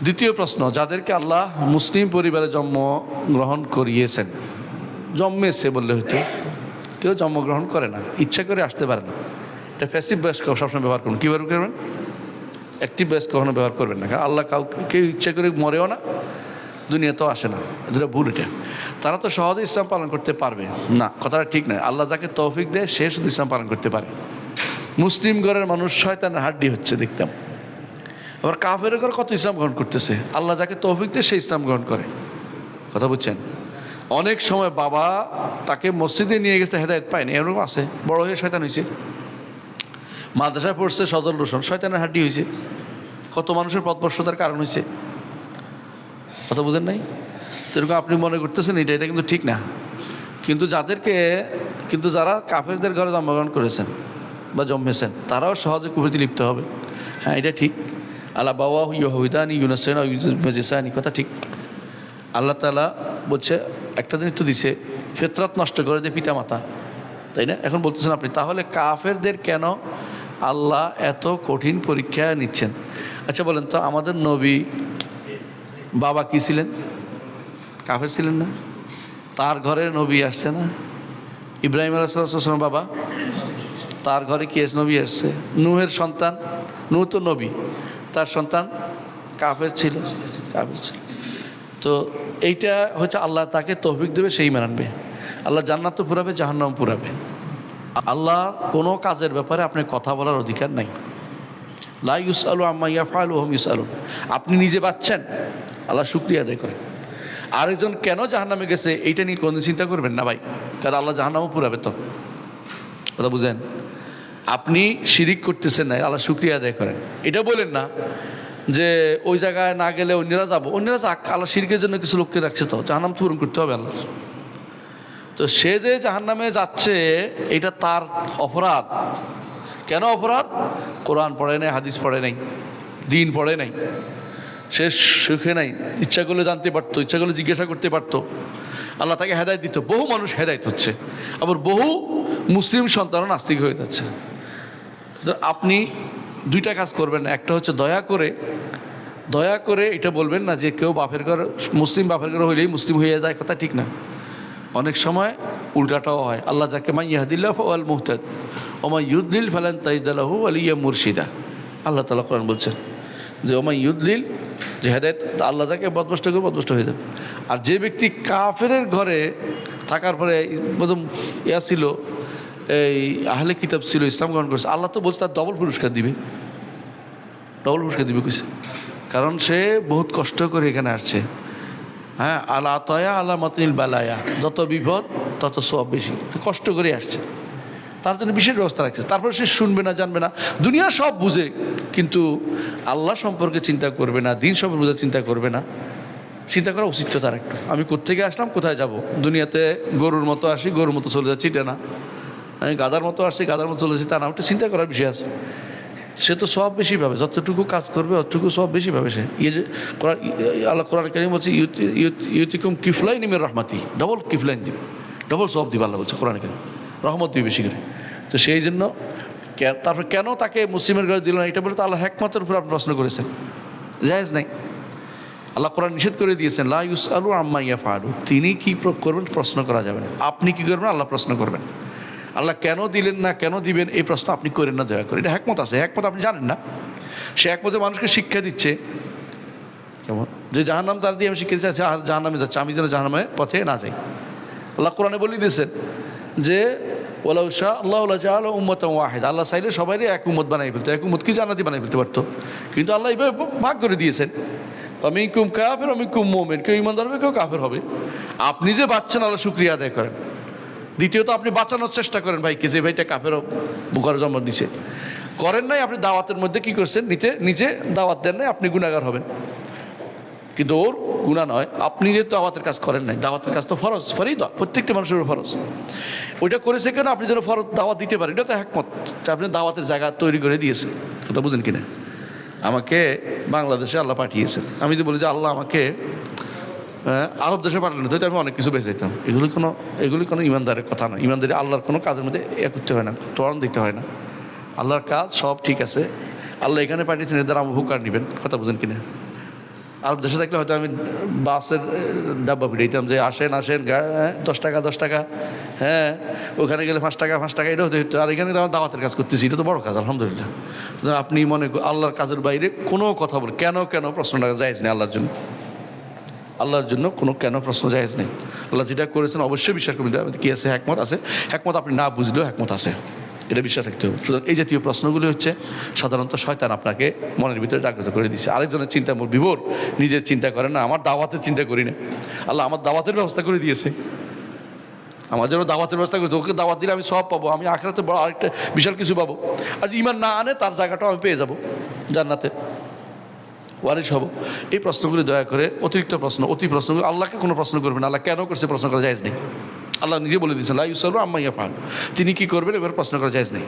দ্বিতীয় প্রশ্ন, যাদেরকে আল্লাহ মুসলিম পরিবারে জন্মগ্রহণ করিয়েছেন, জন্মেছে বললে হয়তো, কেউ জন্মগ্রহণ করে না, ইচ্ছা করে আসতে পারে না, এটা প্যাসিভ ভয়েস সবসময় ব্যবহার করুন। কী ব্যবহার করবেন? অ্যাক্টিভ ভয়েস কখনো ব্যবহার করবেন না, কারণ আল্লাহ কেউ ইচ্ছা করে মরেও না, দুনিয়াতেও আসে না, যেটা ভুল। এটা তারা তো সহজে ইসলাম পালন করতে পারবে না, কথাটা ঠিক নয়। আল্লাহ যাকে তৌফিক দেয় সে শুধু ইসলাম পালন করতে পারে। মুসলিম ঘরের মানুষ শয়তানের হাড্ডি হচ্ছে দেখতাম, আবার কাফের ঘর কত ইসলাম গ্রহণ করতেছে। আল্লাহ যাকে তৌফিক দেয় সে ইসলাম গ্রহণ করে, কথা বুঝছেন? অনেক সময় বাবা তাকে মসজিদে নিয়ে গেছে, হেদায়েত পায়নি, এরকম আছে। বড় হয়ে শয়তান হয়েছে, মাদ্রাসায় পড়ছে সজল রোশন, শয়তানের হাড্ডি হয়েছে, কত মানুষের পথভ্রষ্টতার কারণ হয়েছে, কথা বুঝেন নাই? এরকম আপনি মনে করতেছেন এটা কিন্তু ঠিক না। কিন্তু যারা কাফেরদের ঘরে জন্মগ্রহণ করেছেন বা জন্মেছেন তারাও সহজে কুফরিতে লিপ্ত হবে। হ্যাঁ, এটা ঠিক। আল্লাহ বাবা ইহুদানি ইউনাসেন মেজিসানি, কথা ঠিক। আল্লাহ তাআলা বলছে একটা জিনিস তো দিছে, ফিতরাত নষ্ট করে দেয় পিতা মাতা, তাই না? এখন বলতেছেন আপনি তাহলে কাফেরদের কেন আল্লাহ এত কঠিন পরীক্ষা নিচ্ছেন? আচ্ছা বলেন তো, আমাদের নবী বাবা কি ছিলেন? কাফের ছিলেন না? তার ঘরে নবী আসছে না? ইব্রাহিম আলাইহিস সালাম বাবা, তার ঘরে কি নবী আসছে? নূহের সন্তান, নূহ তো নবী, তার সন্তান কাফের ছিল। তো এইটা হচ্ছে আল্লাহ তাকে তৌফিক দেবে, সেই মানবে। আল্লাহ জান্নাতও পুরাবে, জাহান্নাম পুরাবে। আল্লাহ কোনো কাজের ব্যাপারে আপনি কথা বলার অধিকার নাই। লা ইউসআলু আম্মা ইয়াফআলু ওয়া হুম ইউসআলুন। আপনি নিজে বাঁচছেন, আল্লাহ শুকরিয়া আদায় করেন। আরেকজন কেন জাহান্নামে গেছে এইটা নিয়ে কোনো চিন্তা করবেন না ভাই, কারণ আল্লাহ জাহান্নামও পুরাবে। তো কথা বুঝেন? আপনি শিরিক করতেছেন না, আল্লাহ শুকরিয়া আদায় করেন। এটা বলেন না যে ওই জায়গায় না গেলে অন্যরা যাবো, অন্যরা যাক, আল্লাহ শিরকের জন্য কিছু লোককে রাখছে, তো জাহান্নাম পূরণ করতে হবে আল্লাহ। তো সে যে জাহান্নামে যাচ্ছে এটা তার অপরাধ। কেন অপরাধ? কোরআন পড়ে নাই, হাদিস পড়ে নাই, দিন পড়ে নাই, সে সুখে নাই। ইচ্ছা করলে জানতে পারতো, ইচ্ছা করলে জিজ্ঞাসা করতে পারতো, আল্লাহ তাকে হেদায়েত দিত। বহু মানুষ হেদায়েত হচ্ছে, আবার বহু মুসলিম সন্তানও নাস্তিক হয়ে যাচ্ছে। আপনি দুইটা কাজ করবেন না। একটা হচ্ছে দয়া করে এটা বলবেন না যে কেউ বাপের ঘর, মুসলিম বাপের ঘর হইলেই মুসলিম হয়ে যায়, কথা ঠিক না। অনেক সময় উল্টাটাও হয়। আল্লাহ যাকে মান ইয়াহদিল্লাহু ফাহুয়াল মুহতাদ ওয়া মান ইউদ্লিল ফালান তাজিদ লাহু ওয়ালিয়্যাম মুরশিদা। আল্লাহ তাআলা কোরআন বলছেন যে ওয়া মান ইউদ্লিল, যে হেদায়েত আল্লাহ যাকে বদভ্রষ্ট করে বদভ্রষ্ট হয়ে যাবে। আর যে ব্যক্তি কাফেরের ঘরে থাকার পরে প্রথম ছিল, এই আহলে কিতাব ছিল, ইসলাম গ্রহণ করেছে, আল্লাহ তো বলছে তার ডবল পুরস্কার দিবে কইছে। কারণ সে বহুত কষ্ট করে এখানে আসছে। হ্যাঁ, আল্লাহ তয়া আল্লাহ মতনিল বালায়া, যত বিপদ তত সব বেশি, তো কষ্ট করে আসছে, তার জন্য বিশেষ ব্যবস্থা রাখছে। তারপরে সে শুনবে না, জানবে না, দুনিয়া সব বুঝে, কিন্তু আল্লাহ সম্পর্কে চিন্তা করবে না, দিন সম্পর্কে বুঝে চিন্তা করবে না। চিন্তা করা উচিত তো তার একটু। আমি কোত্থেকে আসলাম, কোথায় যাব? দুনিয়াতে গরুর মতো আসি, গরুর মতো চলে যাচ্ছি, এটা না। আমি গাদার মতো আসছি, গাদার মতো চলে যাচ্ছি, তা না। ওটা চিন্তা করার বিষয় আছে। সে তো সব বেশি পাবে, যতটুকু কাজ করবে অতটুকু সব বেশি পাবে সে। যে আল্লাহ কোরআন কারীম বলছে ইউতিকুম কিফলাইন মির রাহমাতি, ডবল কিফলাইন দিবে, ডবল সব দিবে আল্লাহ বলছে কোরআন কারীম, রহমত দিবে বেশি করে। তো সেই জন্য তারপর কেন তাকে মুসলিমের ঘরে দিল না, এটা বলে তো আল্লাহ হিকমতের উপর আপনি প্রশ্ন করেছেন, জায়েজ নাই। আল্লাহ কোরআন নিষেধ করে দিয়েছেন লা ইউসআলু আম্মা ইয়াফআলু, তিনি কি করবেন প্রশ্ন করা যাবে না। আপনি কি করবেন, আল্লাহ প্রশ্ন করবেন। আল্লাহ কেন দিলেন না, কেন দিবেন, এই প্রশ্ন আপনি করেন না, দয়া করে। এটা হিকমত আছে, হিকমত আপনি জানেন না। সে হিকমতে মানুষকে শিক্ষা দিচ্ছে, কেমন যে জাহান্নাম তার দিয়ে আমি শিক্ষা দিচ্ছি, জাহান্নামে যাচ্ছে, আমি যেন জাহান্নামের পথে না যাই। আল্লাহ কোরআনে বলে দিয়েছেন যে ওয়ালাউ শাআ আল্লাহু লাজাআলা উম্মাতান ওয়াহিদা, আল্লাহ চাইলে সবাইকে এক উম্মত বানাই ফেলতো, এক উম্মতকে জান্নাতি বানাই ফেলতে পারতো, কিন্তু আল্লাহ এইভাবে ভাগ করে দিয়েছেন। মিনকুম কাফির ওয়া মিনকুম মুমিন, কেউ ঈমানদার হবে, কেউ কাফের হবে। আপনি যে বাঁচছেন আল্লাহ শুকরিয়া আদায় করেন। দ্বিতীয়ত আপনি বাঁচানোর চেষ্টা করেন ভাইকে, যে ভাইটা কাফের ঘরে জন্ম নিছে, করেন নাই। আপনি দাওয়াতের মধ্যে কি করছেন, নিজে দাওয়াত দেন নাই, আপনি গুনাহগার হবেন। কিন্তু ওর গুনাহ নয়, আপনি যেহেতু দাওয়াতের কাজ করেন নাই। দাওয়াতের কাজ তো ফরজ, ফরিদা, প্রত্যেকটা মানুষের ফরজ। ওইটা করেছে কেন, আপনি যেন ফরজ দাওয়াত দিতে পারেন। এটা তো হিকমত, আপনি দাওয়াতের জায়গা তৈরি করে দিয়েছেন, কথা বুঝেন কিনা? আমাকে বাংলাদেশে আল্লাহ পাঠিয়েছেন, আমি যদি বলি যে আল্লাহ আমাকে আরব দেশে পাঠানো, তো আমি অনেক কিছু বেঁচে যেতাম। এগুলি কোনো ইমানদারের কথা নয়। ইমানদারি আল্লাহর কোনো কাজের মধ্যে করতে হয় না, ত্বরণ দিতে হয় না। আল্লাহর কাজ সব ঠিক আছে, আল্লাহ এখানে পাঠিয়েছেন, এর দ্বারা উপকার নেবেন, কথা বুঝেন কিনা? আরব দেশে থাকলে হয়তো আমি বাসের ডাব্বা পিটাইতাম যে আসেন আসেন 10 টাকা 10 টাকা, হ্যাঁ ওখানে গেলে 5 টাকা 5 টাকা, এটাও হতো। আর এখানে আমার দাওয়াতের কাজ করতেছি, এটা তো বড় কাজ আলহামদুলিল্লাহ। আপনি মনে আল্লাহর কাজের বাইরে কোনো কথা বলে কেন কেন প্রশ্নটা জায়েজ নেই আল্লাহর জন্য, আল্লাহর জন্য কোনো কেন প্রশ্ন জায়েজ নেই। আল্লাহ যেটা করেছেন অবশ্যই বিশ্বাস করবেন, কি আছে হ্যাকমত আছে, হ্যাকমত আপনি না বুঝলেও হ্যাকমত আছে, এটা বিশ্বাস রাখতে হবে। সুতরাং এই জাতীয় প্রশ্নগুলি হচ্ছে সাধারণত শয়তান আপনাকে মনের ভিতরে জাগ্রত করে দিচ্ছে। আরেকজনের চিন্তা বিভোর, নিজের চিন্তা করেন না, আমার দাওয়াতের চিন্তা করি না, আল্লাহ আমার দাওয়াতের ব্যবস্থা করে দিয়েছে, আমার জন্য দাওয়াতের ব্যবস্থা করেছে, ওকে দাওয়াত দিলে আমি সব পাবো, আমি আখিরাতে বড় আরেকটা বিশাল কিছু পাবো। আর ঈমান না আনে তার জায়গাটাও আমি পেয়ে যাবো জান্নাতে, ওয়ারিশ হব। এই প্রশ্নগুলি দয়া করে অতিরিক্ত প্রশ্ন, অতি প্রশ্নগুলো আল্লাহকে কোনো প্রশ্ন করবেন, আল্লাহ কেন করছে প্রশ্ন করা জায়েজ নেই। আল্লাহ নিজে বলে দিয়েছেন লা ইউসালু আম্মা ইয়াফআল, তিনি কি করবেন এবার প্রশ্ন করা জায়েজ নেই।